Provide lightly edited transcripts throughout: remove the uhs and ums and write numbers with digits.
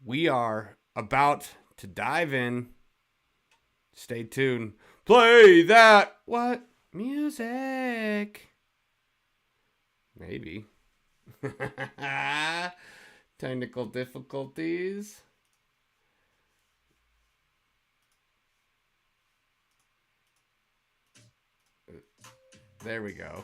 We are about to dive in. Stay tuned. Play that. What? Music. Maybe. Technical difficulties. There we go.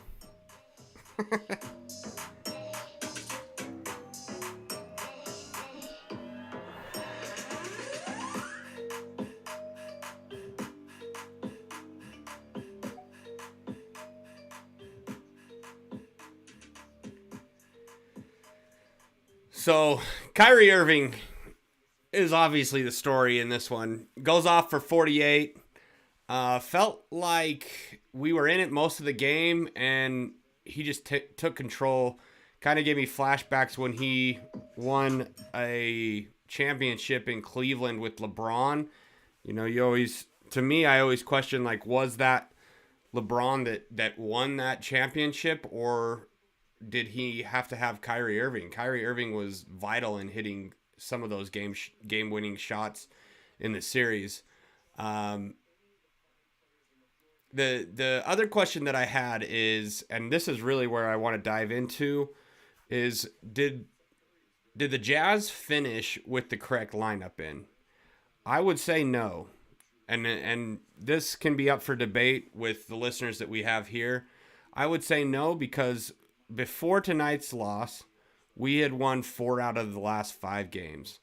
So, Kyrie Irving is obviously the story in this one. Goes off for 48. Felt like we were in it most of the game, and he just took control. Kind of gave me flashbacks when he won a championship in Cleveland with LeBron. You know, I always question, like, was that LeBron that won that championship, or did he have to have Kyrie Irving? Kyrie Irving was vital in hitting some of those game-winning shots in the series. The other question that I had is, and this is really where I want to dive into, is did the Jazz finish with the correct lineup in? I would say no. And this can be up for debate with the listeners that we have here. I would say no, because before tonight's loss, we had won 4 out of the last 5 games.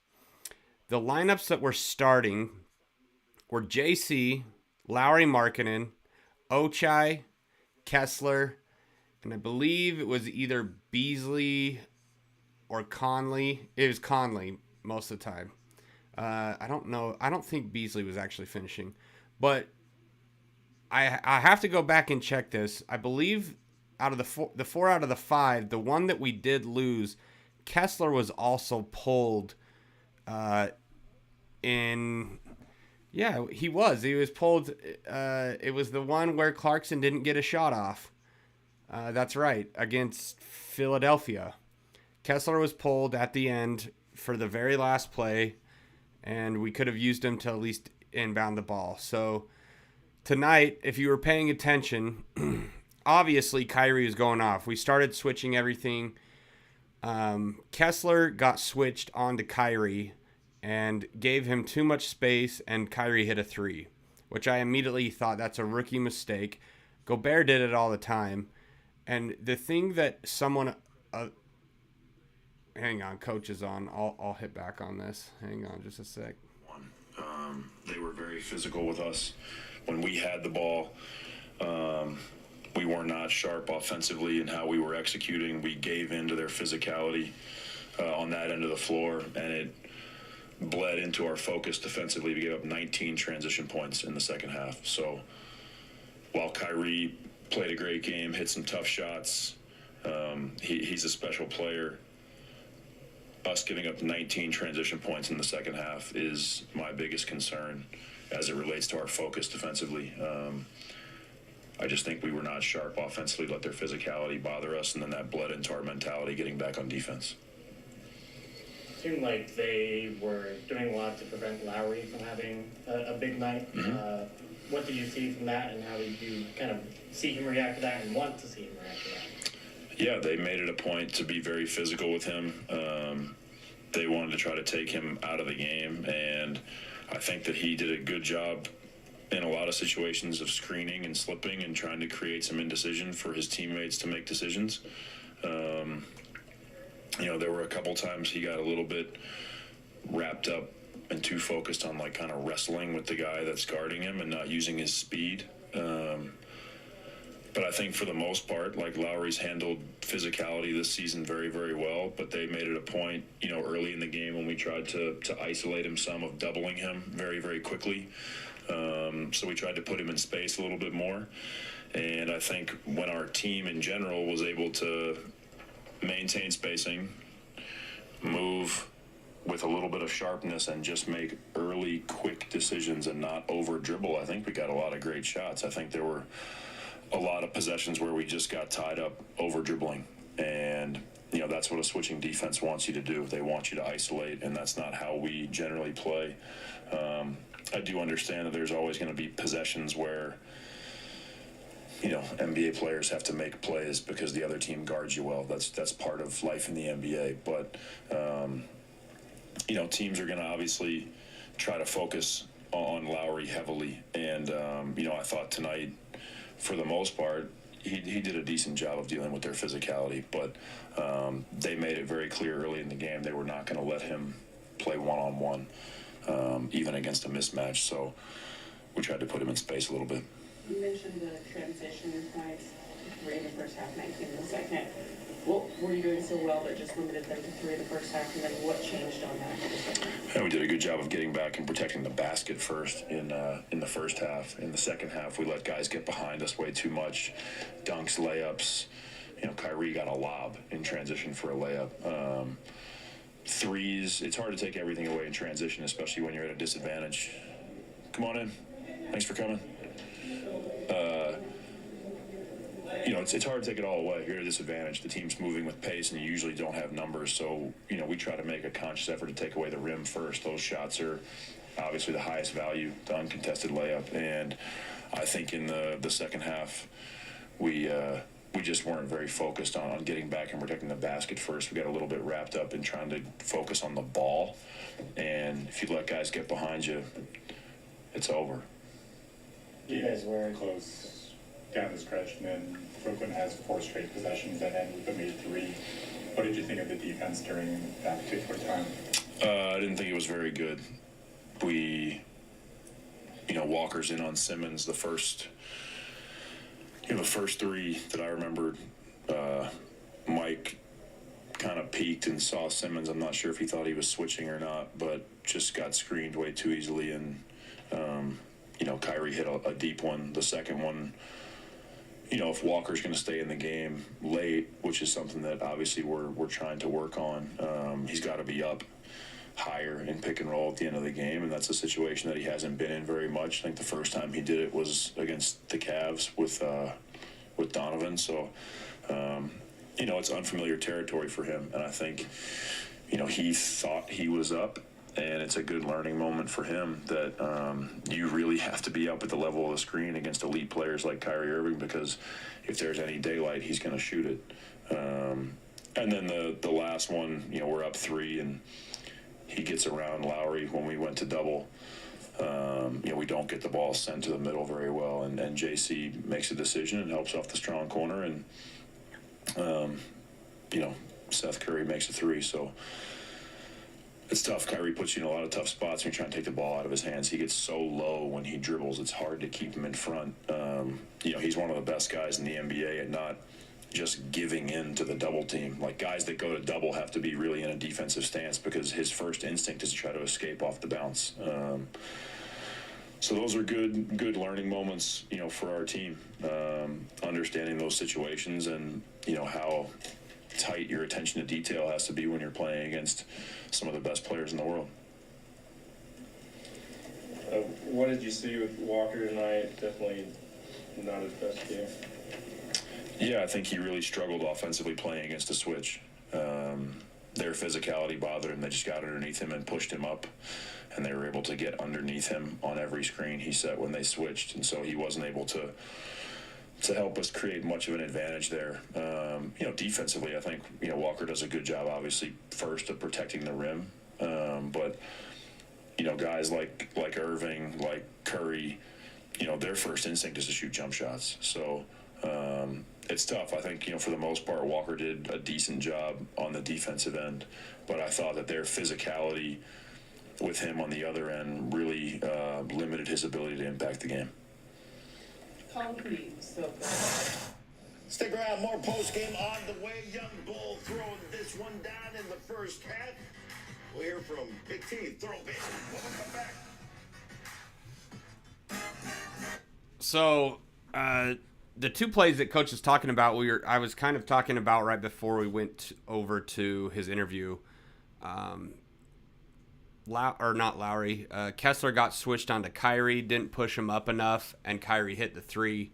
The lineups that were starting were JC, Lauri Markkanen, Ochai, Kessler, and I believe it was either Beasley or Conley. It was Conley most of the time. I don't know. I don't think Beasley was actually finishing, but I have to go back and check this. I believe out of the 4 out of the 5, the one that we did lose, Kessler was also pulled. He was pulled. It was the one where Clarkson didn't get a shot off. That's right, against Philadelphia. Kessler was pulled at the end for the very last play, and we could have used him to at least inbound the ball. So tonight, if you were paying attention, obviously Kyrie was going off. We started switching everything. Kessler got switched onto Kyrie and gave him too much space, and Kyrie hit a 3, which I immediately thought that's a rookie mistake. Gobert did it all the time. And the thing that hang on, coach is on. I'll hit back on this. Hang on just a sec. They were very physical with us. When we had the ball, we were not sharp offensively in how we were executing. We gave in to their physicality on that end of the floor, and it bled into our focus defensively. We gave up 19 transition points in the second half. So while Kyrie played a great game, hit some tough shots, he's a special player. Us giving up 19 transition points in the second half is my biggest concern as it relates to our focus defensively. I just think we were not sharp offensively, let their physicality bother us, and then that bled into our mentality getting back on defense. It seemed like they were doing a lot to prevent Lauri from having a big night. Mm-hmm. What do you see from that, and how did you kind of see him react to that and want to see him react to that? Yeah, they made it a point to be very physical with him. They wanted to try to take him out of the game, and I think that he did a good job in a lot of situations of screening and slipping and trying to create some indecision for his teammates to make decisions. There were a couple times he got a little bit wrapped up and too focused on, like, kind of wrestling with the guy that's guarding him and not using his speed. But I think for the most part, like, Lauri's handled physicality this season very, very well, but they made it a point, early in the game when we tried to isolate him some, of doubling him very, very quickly. So we tried to put him in space a little bit more. And I think when our team in general was able to maintain spacing, move with a little bit of sharpness, and just make early, quick decisions and not over dribble, I think we got a lot of great shots. I think there were a lot of possessions where we just got tied up over dribbling, and that's what a switching defense wants you to do. They want you to isolate, and that's not how we generally play. I do understand that there's always going to be possessions where, NBA players have to make plays because the other team guards you well. That's part of life in the NBA. But, teams are going to obviously try to focus on Lauri heavily. And, I thought tonight, for the most part, he did a decent job of dealing with their physicality. But they made it very clear early in the game they were not going to let him play one-on-one, even against a mismatch. So we tried to put him in space a little bit. You mentioned the transition tonight, 3 in the first half, 19 in the second. What were you doing so well that just limited them to 3 in the first half, and then what changed on that for the second? Yeah, we did a good job of getting back and protecting the basket first in the first half. In the second half, we let guys get behind us way too much. Dunks, layups. Kyrie got a lob in transition for a layup. Threes, it's hard to take everything away in transition, especially when you're at a disadvantage. Come on in. Thanks for coming. It's hard to take it all away. You're at a disadvantage. The team's moving with pace, and you usually don't have numbers. So, we try to make a conscious effort to take away the rim first. Those shots are obviously the highest value, the uncontested layup. And I think in the second half, we just weren't very focused on getting back and protecting the basket first. We got a little bit wrapped up in trying to focus on the ball. And if you let guys get behind you, it's over. You guys were close down the stretch, and then Brooklyn has 4 straight possessions and then with them made 3. What did you think of the defense during that particular time? I didn't think it was very good. We, Walker's in on Simmons. The first 3 that I remembered, Mike kind of peeked and saw Simmons. I'm not sure if he thought he was switching or not, but just got screened way too easily. And, Kyrie hit a deep one. The second one, if Walker's going to stay in the game late, which is something that obviously we're trying to work on, he's got to be up higher in pick and roll at the end of the game, and that's a situation that he hasn't been in very much. I think the first time he did it was against the Cavs with Donovan. So, it's unfamiliar territory for him, and I think, he thought he was up. And it's a good learning moment for him that you really have to be up at the level of the screen against elite players like Kyrie Irving, because if there's any daylight, he's going to shoot it. And then the last one, we're up 3, and he gets around Lauri when we went to double. We don't get the ball sent to the middle very well, and JC makes a decision and helps off the strong corner, and Seth Curry makes a 3. So it's tough. Kyrie puts you in a lot of tough spots when you're trying to take the ball out of his hands. He gets so low when he dribbles, it's hard to keep him in front. He's one of the best guys in the NBA at not just giving in to the double team. Like, guys that go to double have to be really in a defensive stance because his first instinct is to try to escape off the bounce. So those are good learning moments, for our team. Understanding those situations and, how tight your attention to detail has to be when you're playing against some of the best players in the world. What did you see with Walker tonight? Definitely not his best game. Yeah, I think he really struggled offensively playing against a switch. Their physicality bothered him. They just got underneath him and pushed him up, and they were able to get underneath him on every screen he set when they switched, and so he wasn't able to help us create much of an advantage there. Defensively, I think, Walker does a good job, obviously, first of protecting the rim. But, guys like Irving, like Curry, their first instinct is to shoot jump shots. So it's tough. I think, for the most part, Walker did a decent job on the defensive end. But I thought that their physicality with him on the other end really limited his ability to impact the game. Concrete, so good. Stick around, more postgame on the way. Young Bull throwing this one down in the first half. We'll hear from Big T. Throw it. We'll come back. So, the 2 plays that Coach is talking about, I was kind of talking about right before we went over to his interview. Not Lauri. Kessler got switched onto Kyrie, didn't push him up enough, and Kyrie hit the 3.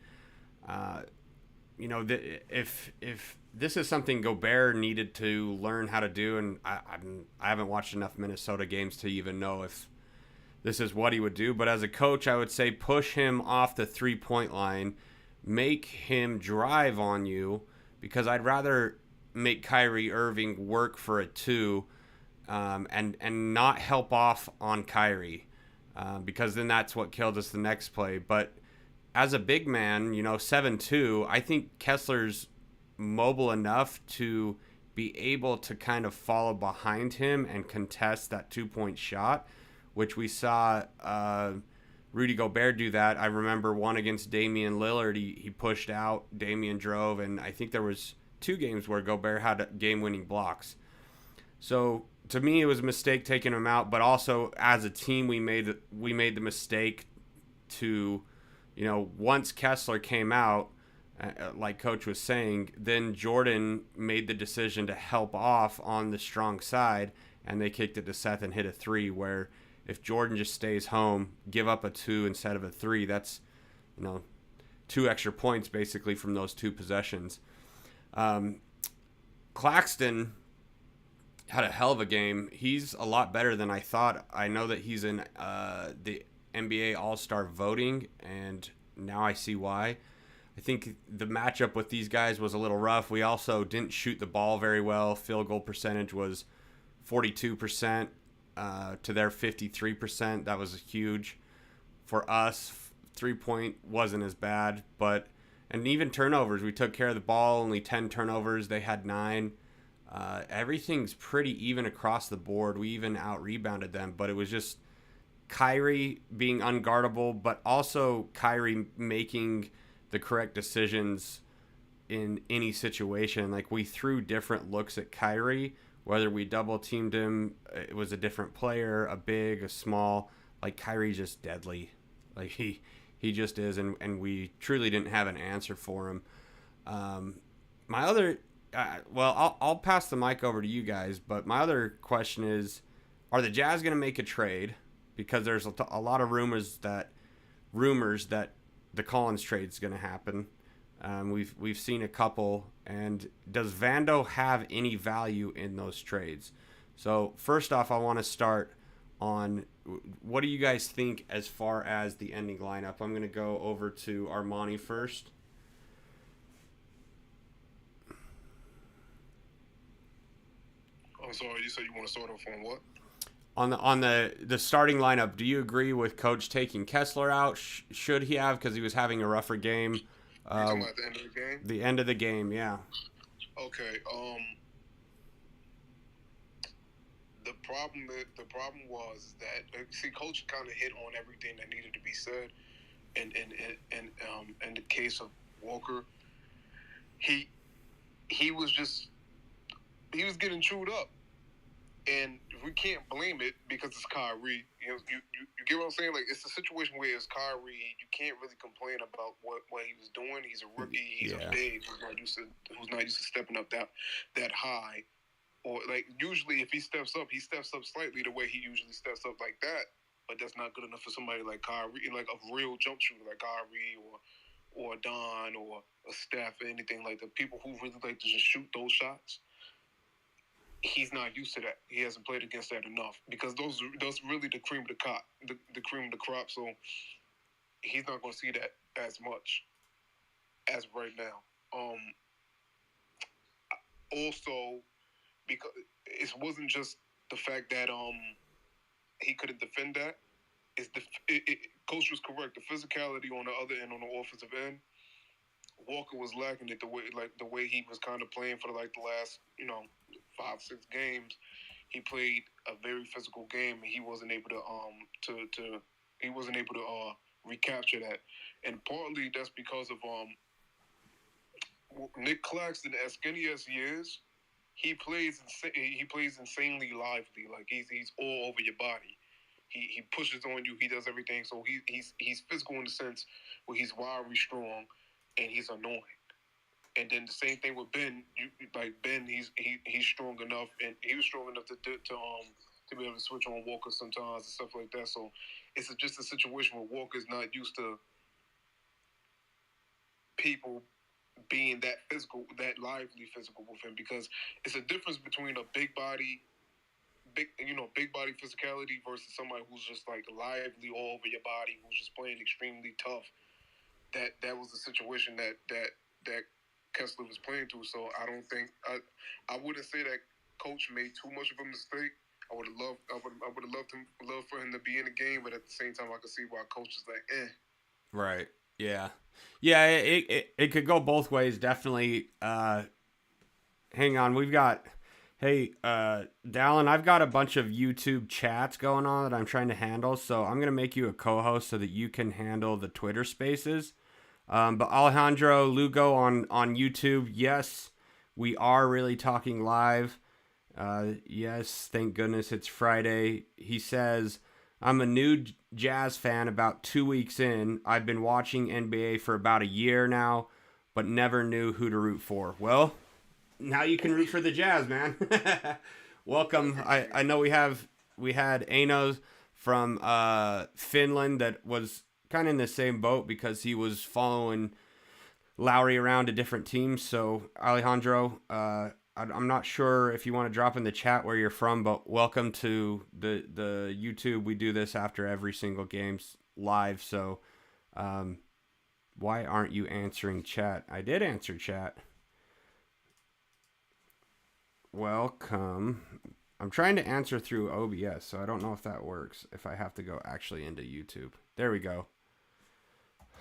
If this is something Gobert needed to learn how to do, and I haven't watched enough Minnesota games to even know if this is what he would do. But as a coach, I would say push him off the 3-point line, make him drive on you, because I'd rather make Kyrie Irving work for a 2, and not help off on Kyrie, because then that's what killed us the next play. But as a big man, 7'2", I think Kessler's mobile enough to be able to kind of follow behind him and contest that 2-point shot, which we saw Rudy Gobert do that. I remember one against Damian Lillard. He pushed out, Damian drove, and I think there was 2 games where Gobert had game-winning blocks. So to me, it was a mistake taking him out, but also as a team, we made the mistake to, once Kessler came out, like Coach was saying, then Jordan made the decision to help off on the strong side, and they kicked it to Seth and hit a 3, where if Jordan just stays home, give up a 2 instead of a 3, that's, 2 extra points basically from those 2 possessions. Claxton had a hell of a game. He's a lot better than I thought. I know that he's in the NBA All-Star voting, and now I see why. I think the matchup with these guys was a little rough. We also didn't shoot the ball very well. Field goal percentage was 42% to their 53%. That was huge. For us, 3-point wasn't as bad, and even turnovers. We took care of the ball, only 10 turnovers. They had 9. Everything's pretty even across the board. We even out-rebounded them, but it was just Kyrie being unguardable, but also Kyrie making the correct decisions in any situation. Like, we threw different looks at Kyrie, whether we double teamed him, it was a different player, a big, a small. Like, Kyrie's just deadly. Like, he just is, and we truly didn't have an answer for him. My other, I'll pass the mic over to you guys, but my other question is, are the Jazz going to make a trade? Because there's a lot of rumors that the Collins trade is going to happen. We've seen a couple, and does Vando have any value in those trades? So first off, I want to start on, what do you guys think as far as the ending lineup? I'm going to go over to Armani first. I'm sorry, you said you want to start off on what? On the starting lineup, do you agree with Coach taking Kessler out? Should he have, because he was having a rougher game? Talking about the end of the game? The end of the game, yeah. Okay. The problem was that, see, Coach kind of hit on everything that needed to be said. And in the case of Walker, he was getting chewed up. And we can't blame it because it's Kyrie. You get what I'm saying? Like, it's a situation where it's Kyrie. You can't really complain about what he was doing. He's a rookie. He's a big who's not used to stepping up that high. Or, like, usually if he steps up slightly the way he usually steps up like that. But that's not good enough for somebody like Kyrie, like a real jump shooter like Kyrie or Don or a Steph or anything like that. People who really like to just shoot those shots. He's not used to that. He hasn't played against that enough, because those really the cream of the crop, the cream of the crop. So he's not going to see that as much as right now. Also, because it wasn't just the fact that he couldn't defend that. Coach was correct. The physicality on the other end, on the offensive end, Walker was lacking it the way he was kind of playing for the last 5-6 games. He played a very physical game, and he wasn't able to recapture that. And partly that's because of Nic Claxton, as skinny as he is, he plays insanely lively. Like, he's all over your body. He pushes on you. He does everything. So he's physical in the sense where he's wiry, strong, and he's annoying. And then the same thing with Ben. Ben, he's strong enough, and he was strong enough to be able to switch on Walker sometimes and stuff like that. So it's just a situation where Walker's not used to people being that physical, that lively physical with him, because it's a difference between a big body physicality versus somebody who's just like lively all over your body, who's just playing extremely tough. That was the situation that Kessler was playing through. So I don't think I wouldn't say that coach made too much of a mistake. I would have loved for him to be in the game, but at the same time, I could see why coach is like, eh. Right. Yeah. Yeah. It could go both ways. Definitely. Hang on. We've got. Hey, Dallin, I've got a bunch of YouTube chats going on that I'm trying to handle, so I'm gonna make you a co-host so that you can handle the Twitter Spaces. But Alejandro Lugo on YouTube, yes, we are really talking live. Yes, thank goodness it's Friday. He says, I'm a new Jazz fan about 2 weeks in. I've been watching NBA for about a year now, but never knew who to root for. Well, now you can root for the Jazz, man. Welcome. I know we had Anos from Finland that was kind of in the same boat because he was following Lauri around to different teams. So Alejandro, I'm not sure if you want to drop in the chat where you're from, but welcome to the YouTube. We do this after every single game's live. So why aren't you answering chat? I did answer chat. Welcome. I'm trying to answer through OBS, so I don't know if that works, if I have to go actually into YouTube. There we go.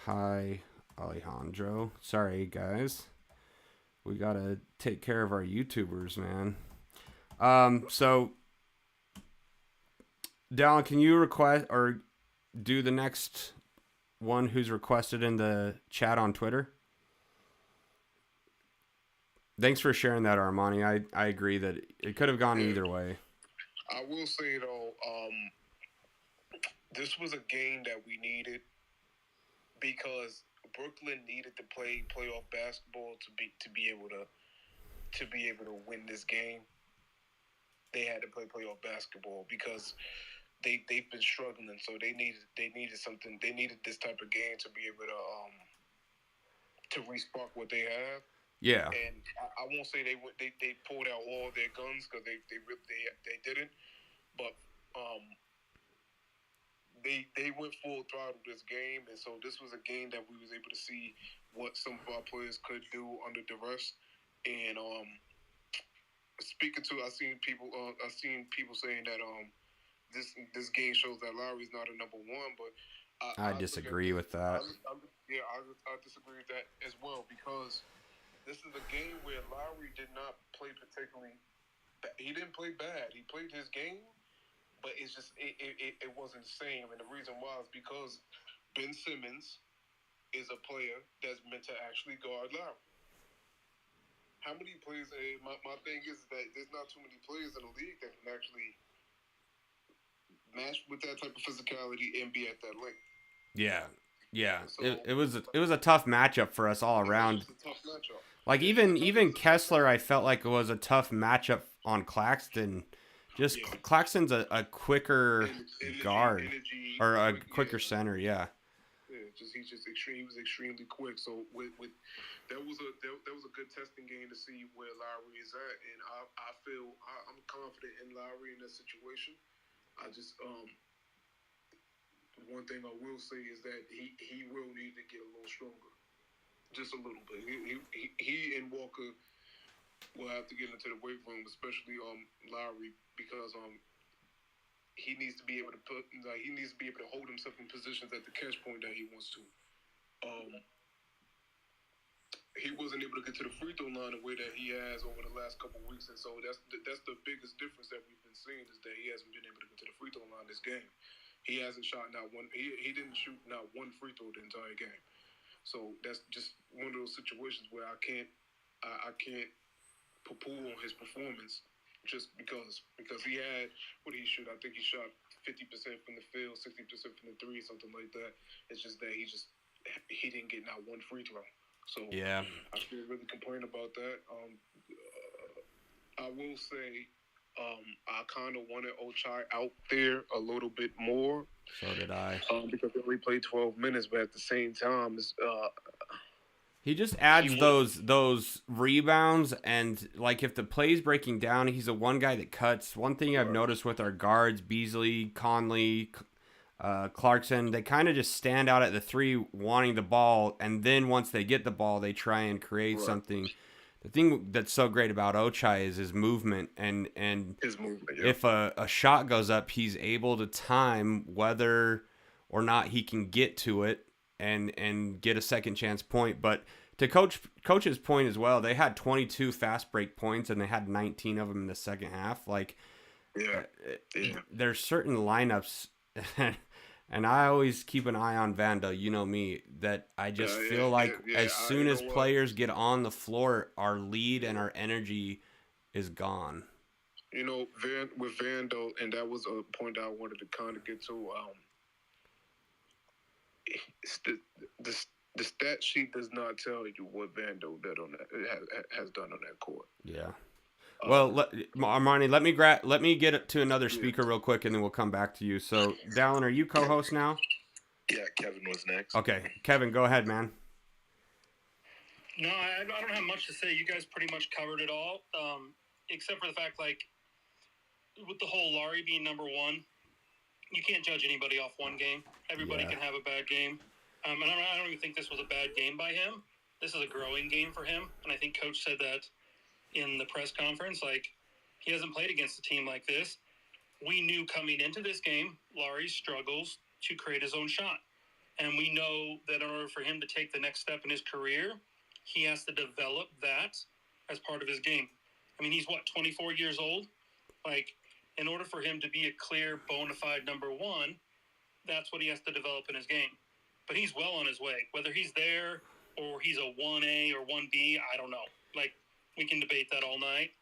Hi, Alejandro. Sorry, guys. We got to take care of our YouTubers, man. So, Dallin, can you request or do the next one who's requested in the chat on Twitter? Thanks for sharing that, Armani. I agree that it could have gone either way. I will say though, this was a game that we needed because Brooklyn needed to play playoff basketball to be able to win this game. They had to play playoff basketball because they've been struggling, so they needed something. They needed this type of game to be able to respark what they have. Yeah. And I won't say they pulled out all their guns because they didn't, but they went full throttle this game, and so this was a game that we was able to see what some of our players could do under duress. And speaking to, I've seen people saying that this game shows that Lowry's not a number one, but I disagree with that. I disagree with that as well because this is a game where Lauri did not play particularly. He didn't play bad. He played his game, but it's just it wasn't the same. And the reason why is because Ben Simmons is a player that's meant to actually guard Lauri. How many players? My thing is that there's not too many players in the league that can actually match with that type of physicality and be at that length. Yeah. So, it was a tough matchup for us all around. It was a tough matchup. Like even Kessler, I felt like it was a tough matchup on Claxton. Just Claxton's a quicker guard or a quicker center. Yeah. Yeah, he was extremely quick. So with that was a good testing game to see where Lauri is at, and I feel I'm confident in Lauri in this situation. I just one thing I will say is that he will need to get a little stronger, just a little bit. He and Walker will have to get into the weight room, especially Lauri, because he needs to be able to hold himself in positions at the catch point that he wants to. He wasn't able to get to the free throw line the way that he has over the last couple of weeks, and so that's the biggest difference that we've been seeing is that he hasn't been able to get to the free throw line this game. He hasn't shot not one. He didn't shoot not one free throw the entire game. So that's just one of those situations where I can't poo-poo on his performance just because he had, what did he shoot? I think he shot 50% from the field, 60% from the three, something like that. It's just that he didn't get not one free throw. So yeah, I can't really complain about that. I will say I kind of wanted Ochai out there a little bit more. So did I. Because they only played 12 minutes, but at the same time, He just adds those rebounds, and like if the play's breaking down, he's a one guy that cuts. One thing I've noticed with our guards, Beasley, Conley, Clarkson, they kind of just stand out at the three wanting the ball, and then once they get the ball, they try and create something. The thing that's so great about Ochai is his movement, and His movement. Yeah. if a shot goes up, he's able to time whether or not he can get to it and get a second chance point. But to coach's point as well, they had 22 fast break points and they had 19 of them in the second half. Like, there's certain lineups, and I always keep an eye on Vando. You know me, that I just feel like as soon as players get on the floor, our lead and our energy is gone. You know, with Vando, and that was a point I wanted to kind of get to. The stat sheet does not tell you what Vando did on that has done on that court. Yeah. Well, Armani, let me get to another speaker real quick, and then we'll come back to you. So, Dallin, are you co-host now? Yeah, Kevin was next. Okay, Kevin, go ahead, man. No, I don't have much to say. You guys pretty much covered it all, except for the fact, like, with the whole Lauri being number one, you can't judge anybody off one game. Everybody can have a bad game. And I don't even think this was a bad game by him. This is a growing game for him. And I think Coach said that in the press conference. Like, he hasn't played against a team like this. We knew coming into this game, Lauri struggles to create his own shot. And we know that in order for him to take the next step in his career, he has to develop that as part of his game. I mean, he's 24 years old? Like, in order for him to be a clear, bona fide number one, that's what he has to develop in his game. But he's well on his way. Whether he's there or he's a 1A or 1B, I don't know. Like, we can debate that all night.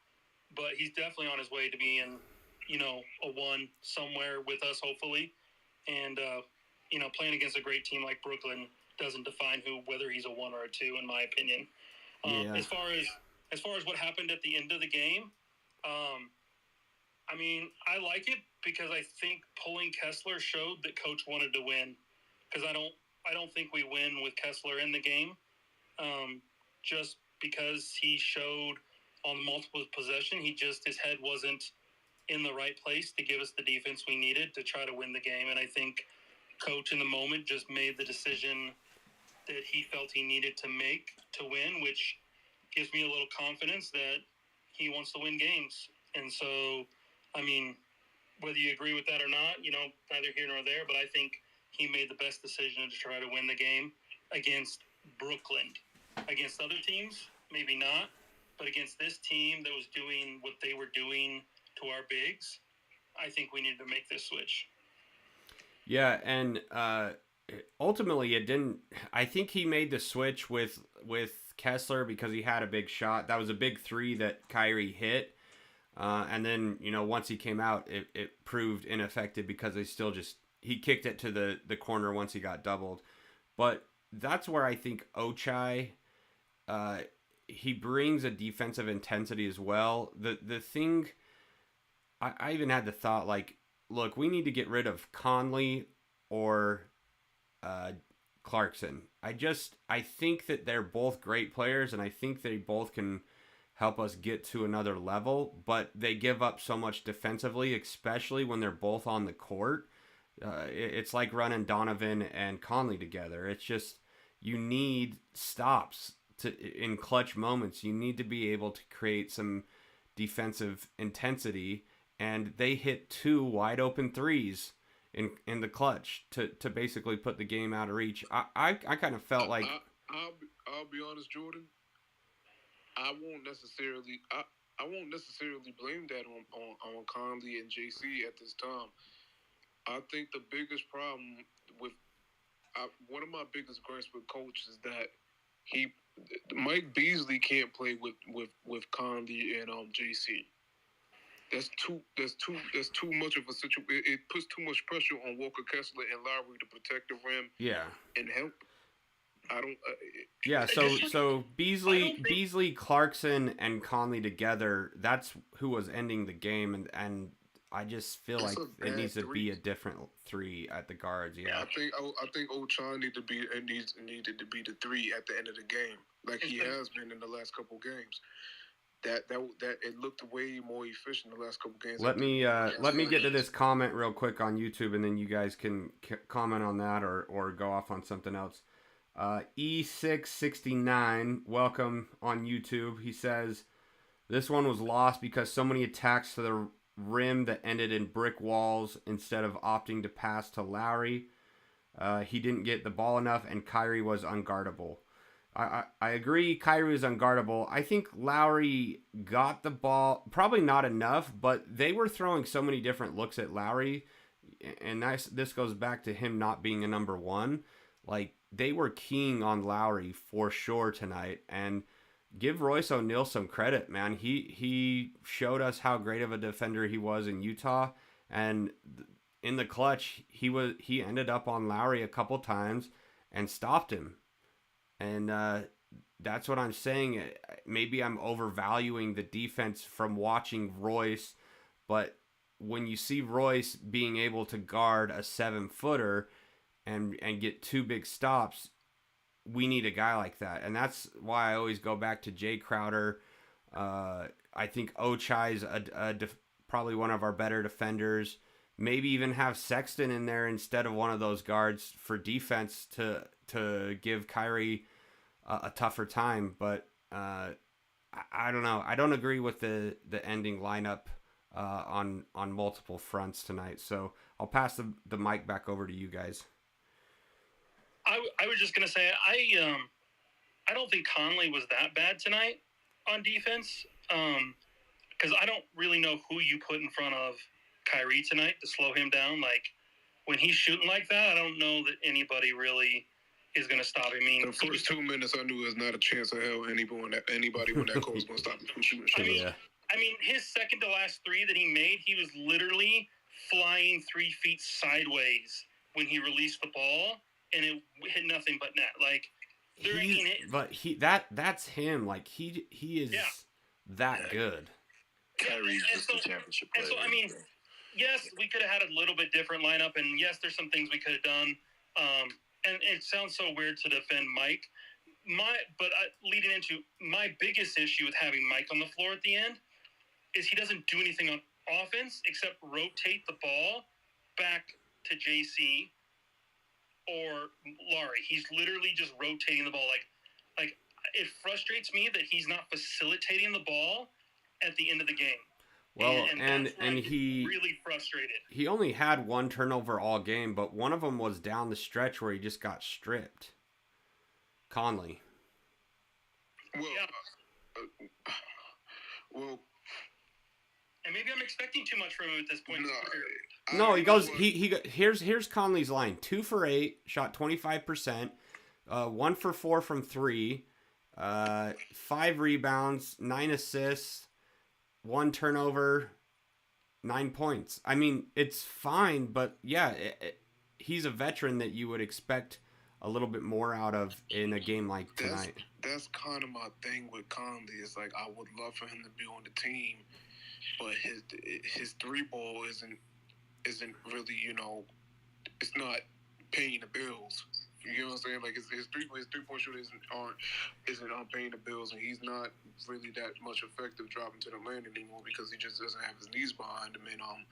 But he's definitely on his way to being, a 1 somewhere with us, hopefully. And, playing against a great team like Brooklyn doesn't define whether he's a 1 or a 2, in my opinion. As far as what happened at the end of the game, I like it because I think pulling Kessler showed that Coach wanted to win. Because I don't think we win with Kessler in the game. Just because he showed on multiple possession, his head wasn't in the right place to give us the defense we needed to try to win the game. And I think Coach in the moment just made the decision that he felt he needed to make to win, which gives me a little confidence that he wants to win games. And so, whether you agree with that or not, neither here nor there, but I think he made the best decision to try to win the game against Brooklyn. Against other teams, maybe not, but against this team that was doing what they were doing to our bigs, I think we needed to make this switch. Yeah, and ultimately it didn't. I think he made the switch with Kessler because he had a big shot. That was a big 3 that Kyrie hit. And then, once he came out, it proved ineffective because he kicked it to the corner once he got doubled. But that's where I think Ochai, he brings a defensive intensity as well. The thing, I even had the thought, like, look, we need to get rid of Conley or Clarkson. I think that they're both great players, and I think they both can help us get to another level, but they give up so much defensively, especially when they're both on the court. It's like running Donovan and Conley together. It's just, you need stops in clutch moments. You need to be able to create some defensive intensity, and they hit 2 wide open threes in the clutch to basically put the game out of reach. I kind of felt like I'll be honest, Jordan. I won't necessarily blame that on Conley and JC at this time. I think the biggest problem one of my biggest gripes with Coach is that Mike Beasley can't play with Conley and JC. That's too much of a situation. It puts too much pressure on Walker Kessler and Lauri to protect the rim. Yeah. And help. I don't. So Beasley, Clarkson, and Conley together. That's who was ending the game, and I just feel That's like a it bad needs to be three. a different 3 at the guards. Yeah. I think Ochon needed to be the 3 at the end of the game, like he has been in the last couple games. That it looked way more efficient the last couple games. Let me get to this comment real quick on YouTube, and then you guys can comment on that or go off on something else. E669, welcome on YouTube. He says, this one was lost because so many attacks to the rim that ended in brick walls instead of opting to pass to Lauri. He didn't get the ball enough, and Kyrie was unguardable. I agree Kyrie was unguardable. I think Lauri got the ball, probably not enough, but they were throwing so many different looks at Lauri, and this goes back to him not being a number 1. Like, they were keying on Lauri for sure tonight, and give Royce O'Neale some credit, man. He showed us how great of a defender he was in Utah, and in the clutch, he ended up on Lauri a couple times and stopped him. And that's what I'm saying. Maybe I'm overvaluing the defense from watching Royce, but when you see Royce being able to guard a 7-footer and get 2 big stops, we need a guy like that. And that's why I always go back to Jay Crowder. I think Ochai's probably one of our better defenders. Maybe even have Sexton in there instead of one of those guards for defense to give Kyrie a tougher time. But I don't know. I don't agree with the ending lineup on multiple fronts tonight. So I'll pass the mic back over to you guys. I was just gonna say I don't think Conley was that bad tonight on defense, because I don't really know who you put in front of Kyrie tonight to slow him down. Like, when he's shooting like that, I don't know that anybody really is going to stop him. I mean, the first 2 minutes, I knew there's not a chance of hell anybody when that coach was going to stop him from shooting. I mean, his second to last 3 that he made, he was literally flying 3 feet sideways when he released the ball, and it hit nothing but net. Like, that's him. Like, he is that good. Kyrie's just a championship player. And so, I mean, yes, we could have had a little bit different lineup, and yes, there's some things we could have done. And it sounds so weird to defend Mike. Leading into my biggest issue with having Mike on the floor at the end is he doesn't do anything on offense except rotate the ball back to JC or Lauri. He's literally just rotating the ball. Like it frustrates me that he's not facilitating the ball at the end of the game. Well, and he really frustrated. He only had 1 turnover all game, but one of them was down the stretch where he just got stripped. Conley. Well, and maybe I'm expecting too much from him at this point. No, he goes. Here's Conley's line: 2 for 8, shot 25%, 1 for 4 from 3, 5 rebounds, 9 assists. 1 turnover, 9 points. I mean, it's fine, but yeah, he's a veteran that you would expect a little bit more out of in a game like tonight. That's kind of my thing with Conley. It's like, I would love for him to be on the team, but his 3-ball isn't really, it's not paying the bills. You know what I'm saying? Like, his 3-point shooter isn't paying the bills, and he's not really that much effective dropping to the lane anymore because he just doesn't have his knees behind him. And I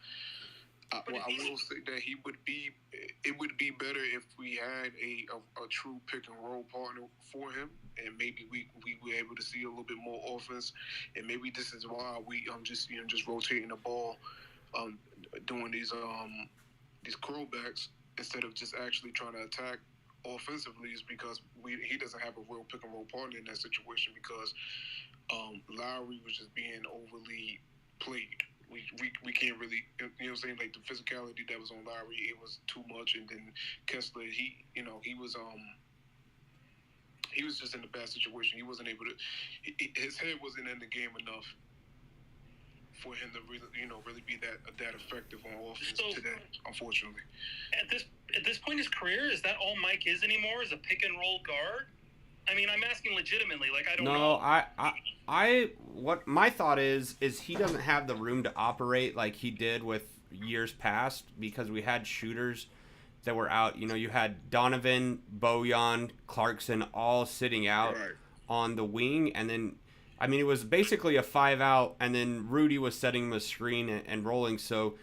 will say that it would be better if we had a true pick and roll partner for him, and maybe we were able to see a little bit more offense. And maybe this is why we just rotating the ball, doing these curlbacks instead of just actually trying to attack offensively, is because he doesn't have a real pick and roll partner in that situation, because Lauri was just being overly played. We can't really, you know what I'm saying, like the physicality that was on Lauri, it was too much. And then Kessler, he was just in a bad situation. He wasn't able to, his head wasn't in the game enough for him to really be that effective on offense today, unfortunately. At this point in his career, is that all Mike is anymore? Is a pick and roll guard? I mean, I'm asking legitimately. Like, I don't know. No, what my thought is he doesn't have the room to operate like he did with years past because we had shooters that were out. You know, you had Donovan, Bojan, Clarkson all sitting out on the wing, and then, I mean, it was basically a 5-out, and then Rudy was setting the screen and rolling. So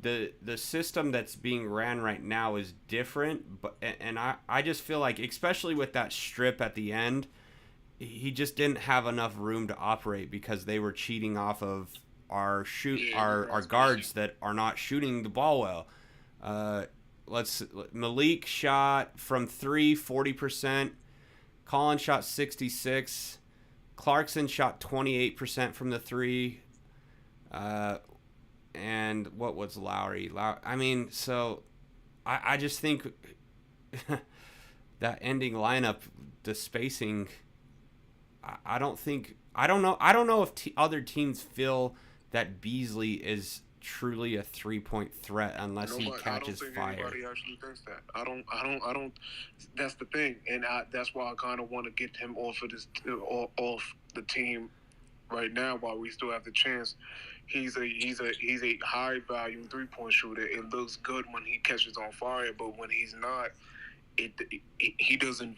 the system that's being ran right now is different, but and I just feel like, especially with that strip at the end, he just didn't have enough room to operate because they were cheating off of our guards that are not shooting the ball well. Malik shot from 3 40%, Colin shot 66%, Clarkson shot 28% from the 3. And what was Lauri? I mean, so I just think that ending lineup, the spacing, I don't know if other teams feel that Beasley is truly a 3-point threat unless he catches fire. Anybody actually thinks that. I don't. That's the thing, and that's why I kind of want to get him off the team right now while we still have the chance. He's a high value 3-point shooter. It looks good when he catches on fire, but when he's not, he doesn't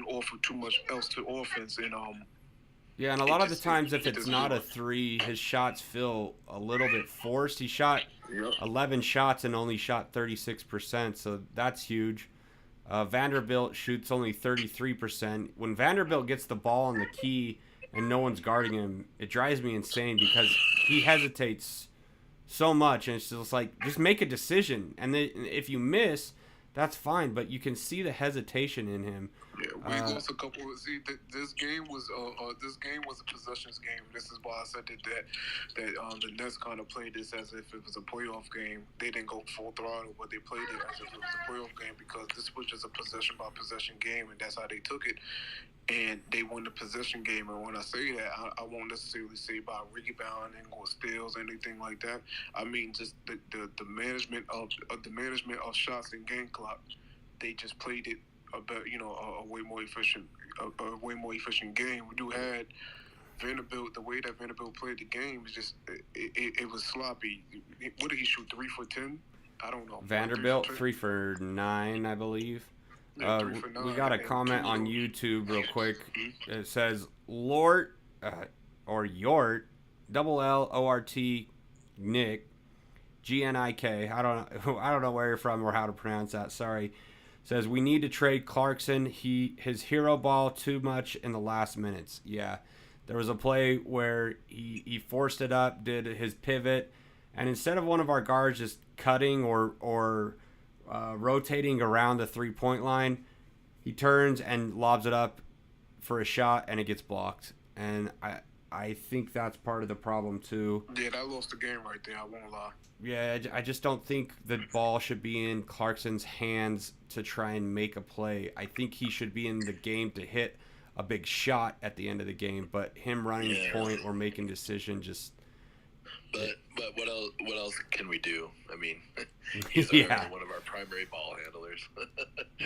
offer too much else to offense. And yeah, and a lot of the times if it's not a 3, his shots feel a little bit forced. He shot 11 shots and only shot 36%, so that's huge. Vanderbilt shoots only 33%. When Vanderbilt gets the ball on the key and no one's guarding him, it drives me insane because he hesitates so much, and it's just like, just make a decision. And then if you miss, that's fine, but you can see the hesitation in him. Yeah, we lost a couple. See, this game was a possessions game. This is why I said that the Nets kind of played this as if it was a playoff game. They didn't go full throttle, but they played it as if it was a playoff game because this was just a possession by possession game, and that's how they took it. And they won the possession game. And when I say that, I won't necessarily say by rebounding or steals or anything like that. I mean just the management of shots and game clock. They just played it a way more efficient game. We do had Vanderbilt. The way that Vanderbilt played the game was just it was sloppy. What did he shoot? 3 for 10? I don't know. Vanderbilt 3 for 9, I believe. We got a comment on YouTube real quick. It says Lort or Yort, LLORT, Nick, GNIK. I don't know where you're from or how to pronounce that. Sorry. Says we need to trade Clarkson. His hero ball too much in the last minutes. Yeah, there was a play where he forced it up, did his pivot, and instead of one of our guards just cutting or rotating around the 3-point line, he turns and lobs it up for a shot, and it gets blocked. And I think that's part of the problem too. Yeah, that lost the game right there. I won't lie. Yeah, I just don't think the ball should be in Clarkson's hands to try and make a play. I think he should be in the game to hit a big shot at the end of the game. But him running the point or making decision just. But what else can we do? I mean, he's one of our primary ball handlers.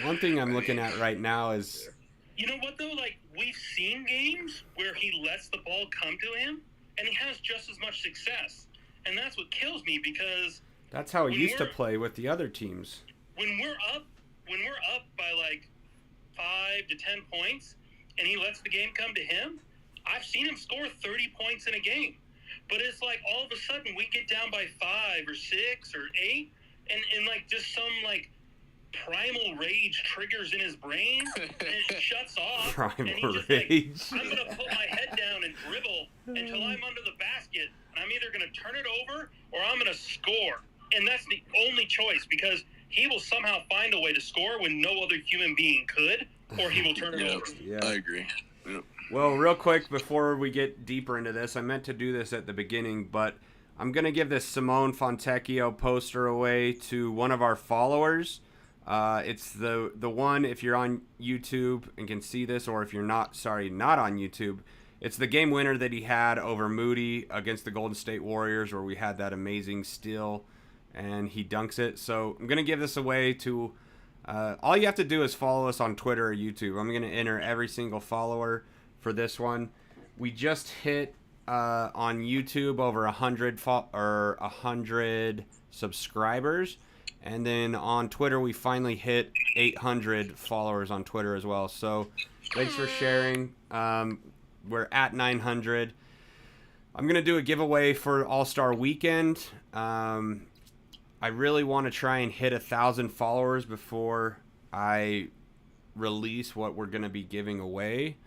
One thing I'm looking at right now is. You know what though? Like, we've seen games where he lets the ball come to him, and he has just as much success. And that's what kills me because that's how he used to play with the other teams. When we're up by like 5 to 10 points, and he lets the game come to him, I've seen him score 30 points in a game. But it's like all of a sudden we get down by 5 or 6 or 8, and like just some like primal rage triggers in his brain, and it shuts off. Primal and he just rage. Like, I'm gonna put my head down and dribble until I'm under the basket, and I'm either gonna turn it over or I'm gonna score. And that's the only choice because he will somehow find a way to score when no other human being could, or he will turn it over. Yeah, I agree. Yep. Well, real quick before we get deeper into this, I meant to do this at the beginning, but I'm going to give this Simone Fontecchio poster away to one of our followers. It's the one, if you're on YouTube and can see this, or if you're not on YouTube, it's the game winner that he had over Moody against the Golden State Warriors, where we had that amazing steal, and he dunks it. So I'm going to give this away to All you have to do is follow us on Twitter or YouTube. I'm going to enter every single follower for this one. We just hit on YouTube over 100 subscribers, and then on Twitter we finally hit 800 followers on Twitter as well. So thanks for sharing. We're at 900. I'm going to do a giveaway for All-Star Weekend. I really want to try and hit 1,000 followers before I release what we're going to be giving away.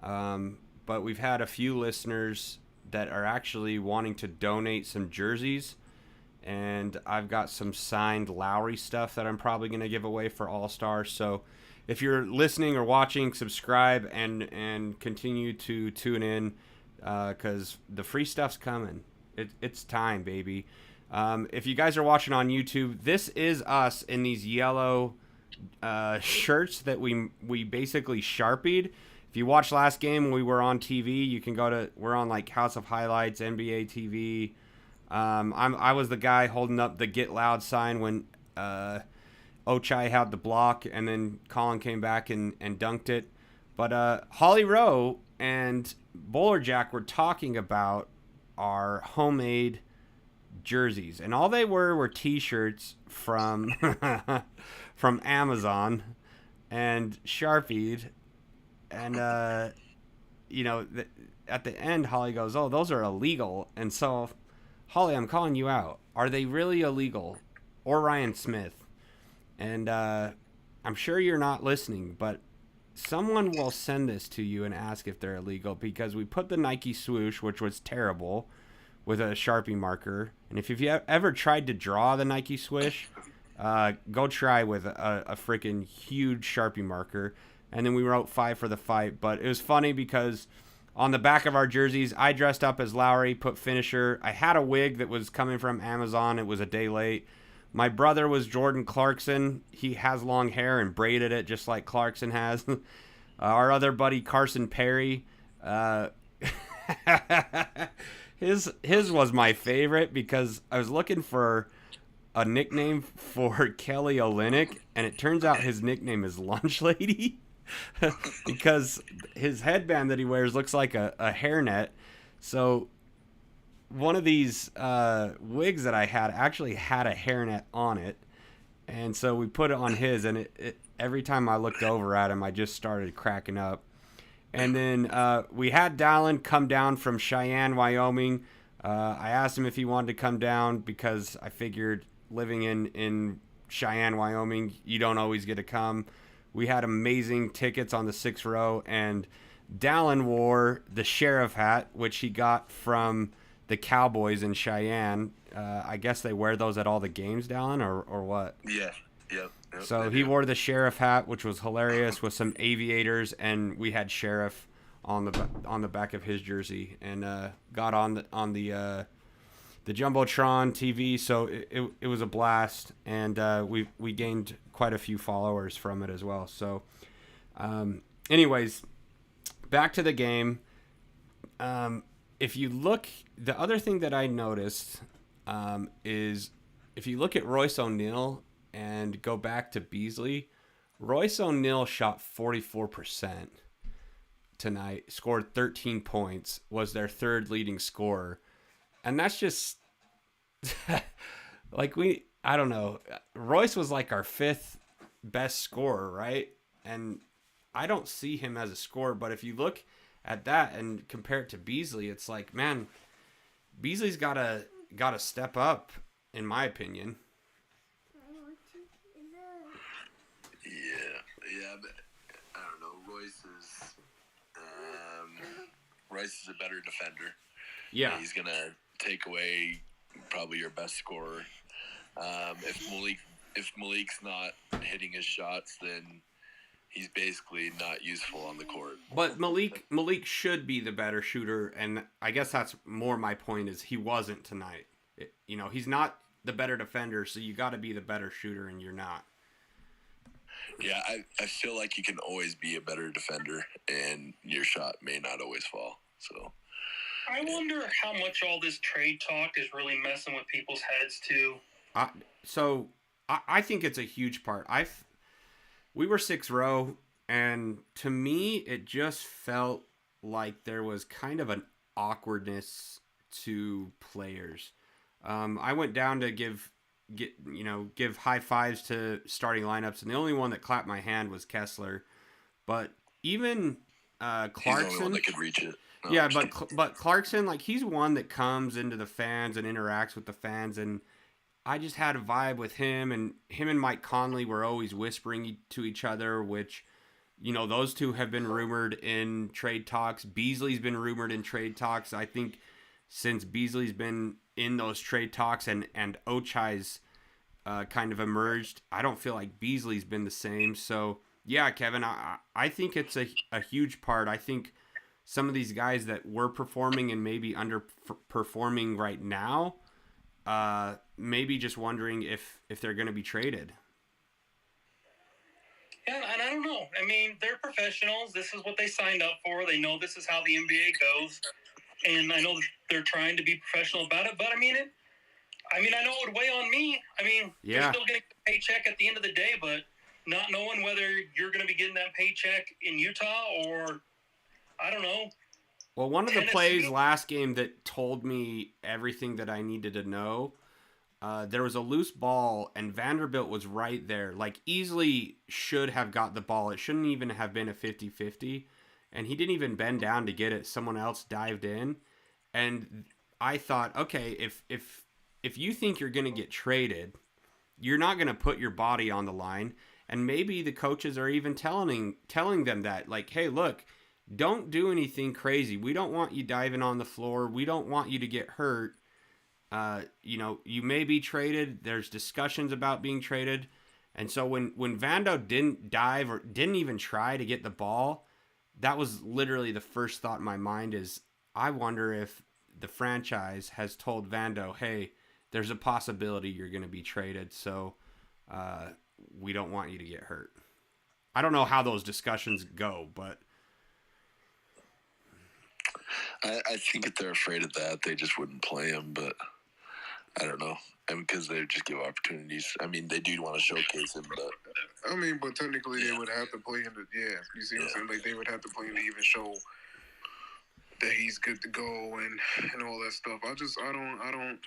But we've had a few listeners that are actually wanting to donate some jerseys. And I've got some signed Lauri stuff that I'm probably going to give away for All-Star. So if you're listening or watching, subscribe and continue to tune in because the free stuff's coming. It's time, baby. If you guys are watching on YouTube, this is us in these yellow shirts that we basically Sharpied. If you watched last game, we were on TV. You can we're on like House of Highlights, NBA TV. I was the guy holding up the Get Loud sign when Ochai had the block, and then Colin came back and dunked it. But Holly Rowe and Bowler Jack were talking about our homemade jerseys, and all they were T-shirts from from Amazon and Sharpied, and at the end Holly goes, "Oh, those are illegal." And so, Holly, I'm calling you out. Are they really illegal? Or Ryan Smith? And I'm sure you're not listening, but someone will send this to you and ask if they're illegal, because we put the Nike swoosh, which was terrible, with a Sharpie marker. And if you've ever tried to draw the Nike swoosh, go try with a freaking huge Sharpie marker. And then we wrote 5 for the fight. But it was funny because on the back of our jerseys, I dressed up as Lauri, put finisher. I had a wig that was coming from Amazon. It was a day late. My brother was Jordan Clarkson. He has long hair and braided it just like Clarkson has. Our other buddy, Carson Perry, his was my favorite because I was looking for a nickname for Kelly Olynyk, and it turns out his nickname is Lunch Lady because his headband that he wears looks like a hairnet. So one of these wigs that I had actually had a hairnet on it, and so we put it on his, and it every time I looked over at him, I just started cracking up. And then we had Dallin come down from Cheyenne, Wyoming. I asked him if he wanted to come down because I figured living in Cheyenne, Wyoming, you don't always get to come. We had amazing tickets on the 6th row, and Dallin wore the sheriff hat, which he got from the Cowboys in Cheyenne. I guess they wear those at all the games, Dallin, or what? Yeah. Yep. So he wore the sheriff hat, which was hilarious, with some aviators, and we had sheriff on the back of his jersey, and got on the Jumbotron TV. So it was a blast, and we gained quite a few followers from it as well. So, anyways, back to the game. If you look, the other thing that I noticed is if you look at Royce O'Neale and go back to Beasley, Royce O'Neale shot 44% tonight, scored 13 points, was their third leading scorer. And that's just like I don't know. Royce was like our 5th best scorer, right? And I don't see him as a scorer, but if you look at that and compare it to Beasley, it's like, man, Beasley's gotta step up, in my opinion. Yeah, but I don't know. Royce is a better defender. Yeah, he's gonna take away probably your best scorer. If Malik's not hitting his shots, then he's basically not useful on the court. But Malik should be the better shooter, and I guess that's more my point is he wasn't tonight. He's not the better defender, so you got to be the better shooter, and you're not. Yeah, I feel like you can always be a better defender, and your shot may not always fall. So I wonder how much all this trade talk is really messing with people's heads too. I think it's a huge part. we were 6th row, and to me, it just felt like there was kind of an awkwardness to players. I went down to give high fives to starting lineups, and the only one that clapped my hand was Kessler. But even Clarkson, he's the only one that could reach it. No, yeah, but Clarkson, like, he's one that comes into the fans and interacts with the fans, and I just had a vibe with him, and Mike Conley were always whispering to each other, which, those two have been rumored in trade talks. Beasley's been rumored in trade talks. I think since Beasley's been in those trade talks and Ochai's kind of emerged, I don't feel like Beasley's been the same. So, yeah, Kevin, I think it's a huge part. I think some of these guys that were performing and maybe underperforming right now, maybe just wondering if they're going to be traded. Yeah, and I don't know. I mean, they're professionals. This is what they signed up for. They know this is how the NBA goes. And I know they're trying to be professional about it. But, I know it would weigh on me. You're still getting a paycheck at the end of the day, but not knowing whether you're going to be getting that paycheck in Utah or, I don't know. Well, one of the plays last game that told me everything that I needed to know, there was a loose ball, and Vanderbilt was right there. Like, easily should have got the ball. It shouldn't even have been a 50-50. And he didn't even bend down to get it. Someone else dived in. And I thought, okay, if you think you're going to get traded, you're not going to put your body on the line. And maybe the coaches are even telling them that, like, hey, look, don't do anything crazy. We don't want you diving on the floor. We don't want you to get hurt. You may be traded. There's discussions about being traded. And so when Vando didn't dive or didn't even try to get the ball, that was literally the first thought in my mind is, I wonder if the franchise has told Vando, hey, there's a possibility you're going to be traded, so we don't want you to get hurt. I don't know how those discussions go, but I think if they're afraid of that, they just wouldn't play him, but I don't know. Because they just give opportunities. They do want to showcase him, but but technically they would have to play him you see what I'm saying? Like, they would have to play him to even show that he's good to go and all that stuff. I don't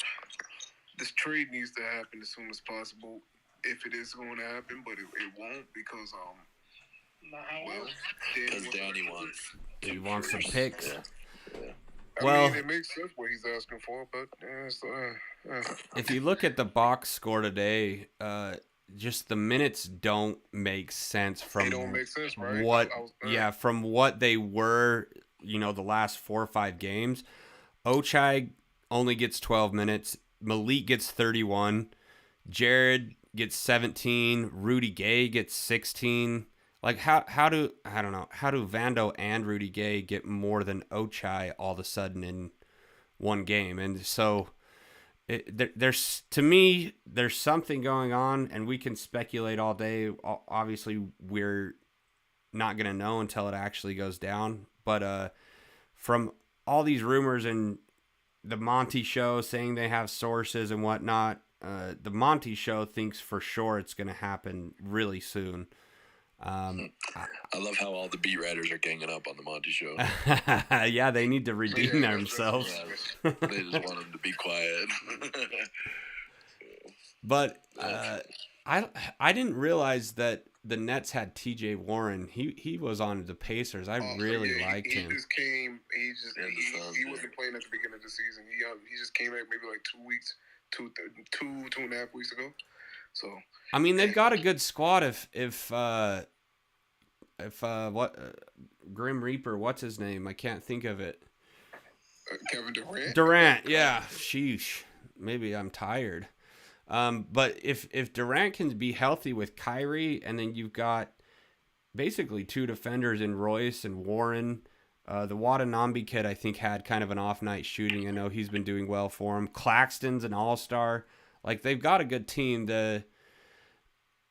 this trade needs to happen as soon as possible if it is going to happen, but it won't because Danny wants some picks. Yeah. It makes sense what he's asking for, but if you look at the box score today, just the minutes don't make sense from they don't make sense, right? From what they were, the last 4 or 5 games. Ochai only gets 12 minutes. Malik gets 31. Jared gets 17. Rudy Gay gets 16. Like, how do Vando and Rudy Gay get more than Ochai all of a sudden in one game? And so there's something going on, and we can speculate all day. Obviously, we're not going to know until it actually goes down. But from all these rumors and the Monty show saying they have sources and whatnot, the Monty show thinks for sure it's going to happen really soon. I love how all the beat writers are ganging up on the Monty show. Yeah, they need to redeem themselves. Yeah, they just want them to be quiet. But I didn't realize that the Nets had T.J. Warren. He was on the Pacers. I really liked him. He just came. He wasn't playing at the beginning of the season. He just came back maybe like 2 weeks, two and a half weeks ago. So they've got a good squad. If Grim Reaper, what's his name? I can't think of it. Kevin Durant. Durant, yeah. Sheesh. Maybe I'm tired. But if Durant can be healthy with Kyrie, and then you've got basically 2 defenders in Royce and Warren. The Watanabe kid, I think, had kind of an off night shooting. I know he's been doing well for him. Claxton's an all-star. Like, they've got a good team. The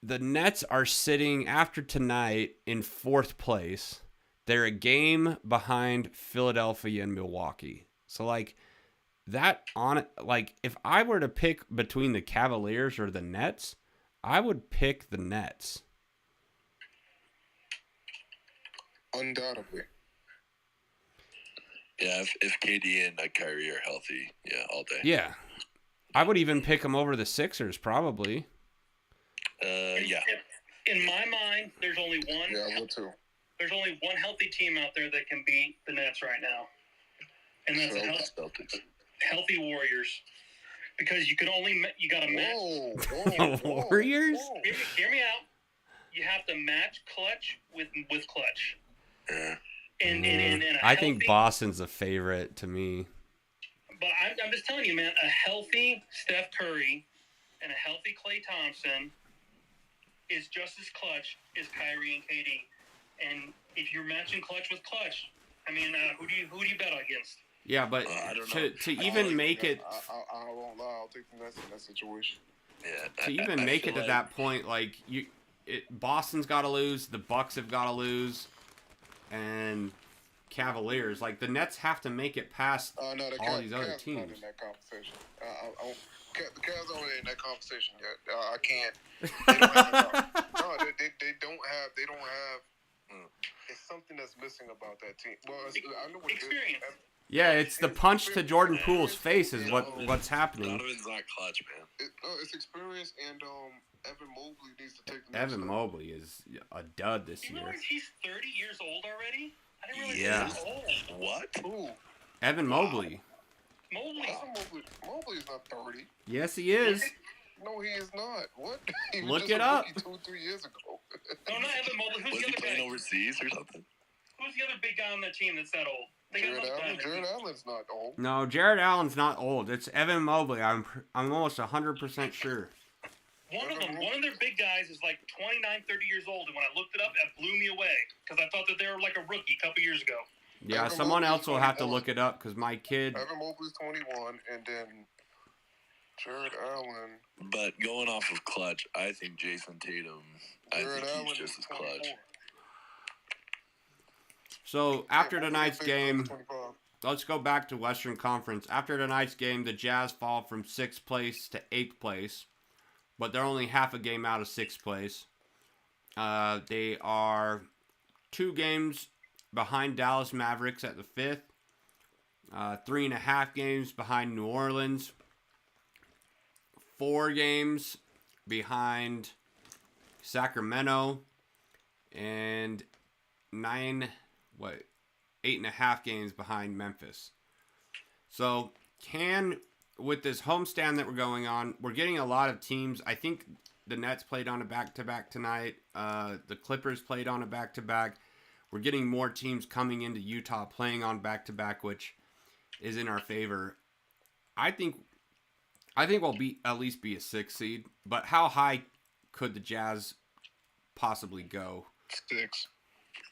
Nets are sitting, after tonight, in 4th place. They're a game behind Philadelphia and Milwaukee. So, like, if I were to pick between the Cavaliers or the Nets, I would pick the Nets. Undoubtedly. Yeah, if KD and Kyrie are healthy, yeah, all day. Yeah. I would even pick him over the Sixers, probably. Yeah. In my mind, there's only one. Yeah, I would too. There's only one healthy team out there that can beat the Nets right now, and that's the healthy Warriors. Because you got to match. Warriors? Hear me out. You have to match clutch with clutch. Yeah. And I think Boston's a favorite to me. But I'm just telling you, man, a healthy Steph Curry and a healthy Klay Thompson is just as clutch as Kyrie and KD. And if you're matching clutch with clutch, I mean, who do you bet against? Yeah, but to even make it, I won't lie. I'll take the Nets in that situation. Yeah. To even make it to that point, like Boston's got to lose, the Bucks have got to lose, and Cavaliers. Like the Nets have to make it past all these other teams. Not in that conversation. The Cavs aren't in that conversation yet. I can't. They don't have, they don't have. It's something that's missing about that team. Well, I know what experience. Yeah, it's the punch to Jordan Poole's face is what's happening. Donovan's not clutch, man. It's experience, and Evan Mobley needs to take the next Evan step. Mobley is a dud this You year. realize he's 30 years old already? I didn't realize Yeah. he was old. What? Who? Evan Mobley. Mobley is not 30. Yes, he is. No, he is not. What? He was Look just it a up. rookie 2-3 years ago. No, not Evan Mobley. Who's Was the he other playing guy? overseas or something? Who's the other big guy on that team that's that old? They got another guy. Jared Allen's not old. No, Jared Allen's not old. It's Evan Mobley. I'm almost 100% sure. One of their big guys is like 29, 30 years old, and when I looked it up, it blew me away because I thought that they were like a rookie a couple years ago. Yeah, Evan someone Mobley's else will have to 21. look it up because my kid. Evan Mobley's 21, and then Jared Allen. But going off of clutch, I think Jason Tatum, Jared Allen he's just is as clutch. 24. So after tonight's Mobley's game, 25. let's go back to Western Conference. After tonight's game, the Jazz fall from 6th place to 8th place, but they're only half a game out of 6th place. They are 2 games behind Dallas Mavericks at the 5th, 3.5 games behind New Orleans, 4 games behind Sacramento, and 8.5 games behind Memphis. So with this homestand that we're going on, we're getting a lot of teams. I think the Nets played on a back-to-back tonight. The Clippers played on a back-to-back. We're getting more teams coming into Utah playing on back-to-back, which is in our favor. I think we'll at least be a 6 seed, but how high could the Jazz possibly go? 6.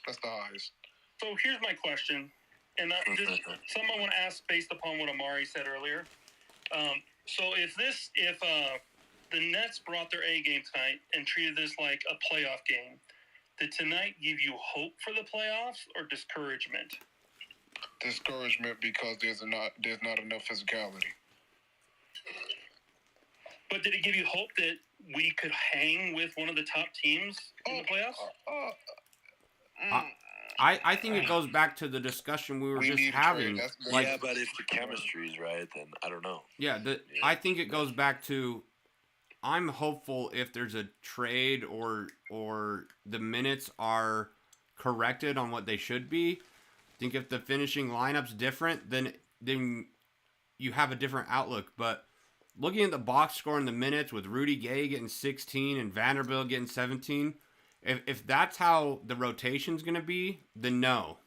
That's the highest. So here's my question, and something I want to ask based upon what Amari said earlier. So if the Nets brought their A game tonight and treated this like a playoff game, did tonight give you hope for the playoffs or discouragement? Discouragement because there's not enough physicality. But did it give you hope that we could hang with one of the top teams in the playoffs? I think it goes back to the discussion we were just having. Yeah, but if the chemistry's right, then I don't know. Yeah, I think it goes back to I'm hopeful if there's a trade or the minutes are corrected on what they should be. I think if the finishing lineup's different, then you have a different outlook. But looking at the box score in the minutes with Rudy Gay getting 16 and Vanderbilt getting 17, if that's how the rotation's going to be, then no.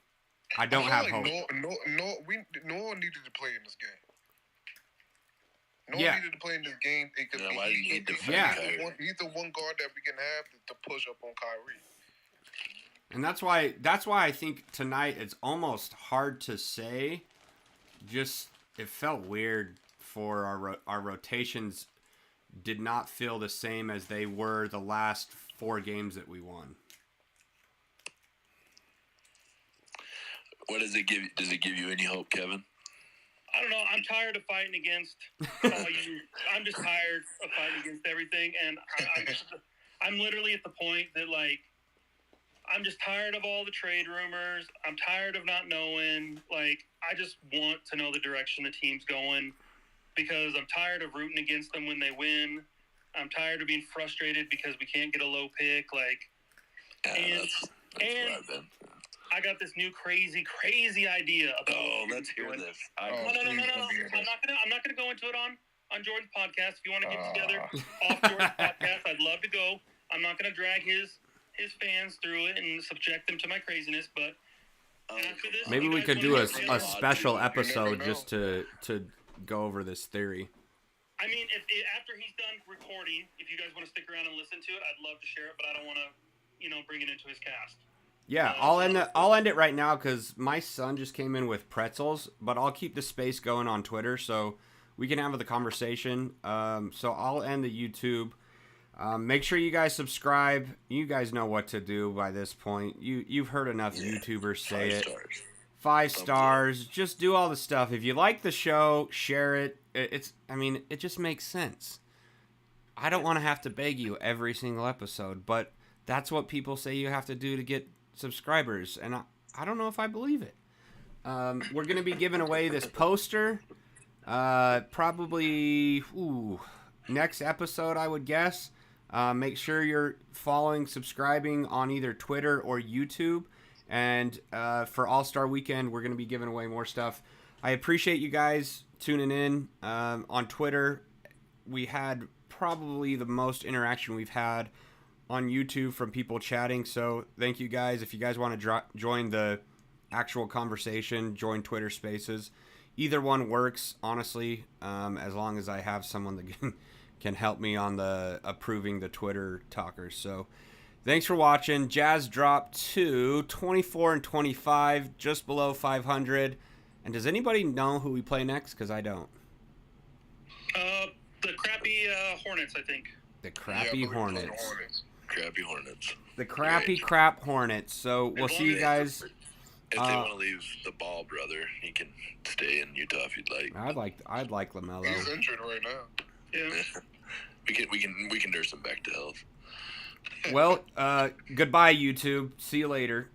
I don't have hope. No one needed to play in this game. No one needed to play in this game. He's the one guard that we can have to push up on Kyrie. And that's why I think tonight it's almost hard to say. Just it felt weird for our rotations did not feel the same as they were the last 4 games that we won. What does it give? Does it give you any hope, Kevin? I don't know. I'm tired of fighting against I'm just tired of fighting against everything, and I'm literally at the point that, like, I'm just tired of all the trade rumors. I'm tired of not knowing. Like, I just want to know the direction the team's going because I'm tired of rooting against them when they win. I'm tired of being frustrated because we can't get a low pick. Like, Yeah, that's what I've been. I got this new crazy idea about. Oh, let's hear this. No. I'm not gonna go into it on Jordan's podcast. If you want to get together off Jordan's podcast, I'd love to go. I'm not gonna drag his fans through it and subject them to my craziness. But after this, maybe we could do a special episode just to go over this theory. I mean, if after he's done recording, if you guys want to stick around and listen to it, I'd love to share it. But I don't want to, bring it into his cast. Yeah, I'll end it right now because my son just came in with pretzels, but I'll keep the space going on Twitter so we can have the conversation. So I'll end the YouTube. Make sure you guys subscribe. You guys know what to do by this point. You've heard enough YouTubers say it. 5 stars. Just do all the stuff. If you like the show, share it. It just makes sense. I don't want to have to beg you every single episode, but that's what people say you have to do to get subscribers, and I don't know if I believe it. We're going to be giving away this poster probably next episode, I would guess. Make sure you're subscribing on either Twitter or YouTube, and for All-Star Weekend, we're going to be giving away more stuff. I appreciate you guys tuning in. On Twitter, we had probably the most interaction we've had on YouTube from people chatting, so thank you guys. If you guys want to join the actual conversation, join Twitter Spaces. Either one works, honestly, as long as I have someone that can help me on the approving the Twitter talkers. So thanks for watching. Jazz dropped to 24-25, just below 500. And does anybody know who we play next? Because I don't. The crappy Hornets, I think. The crappy Hornets. Crappy Hornets. The crappy crap Hornets. So we'll see you guys. If they want to leave the ball, brother, he can stay in Utah if you'd like. I'd like LaMelo. He's injured right now. Yeah. we can nurse him back to health. Well, goodbye, YouTube. See you later.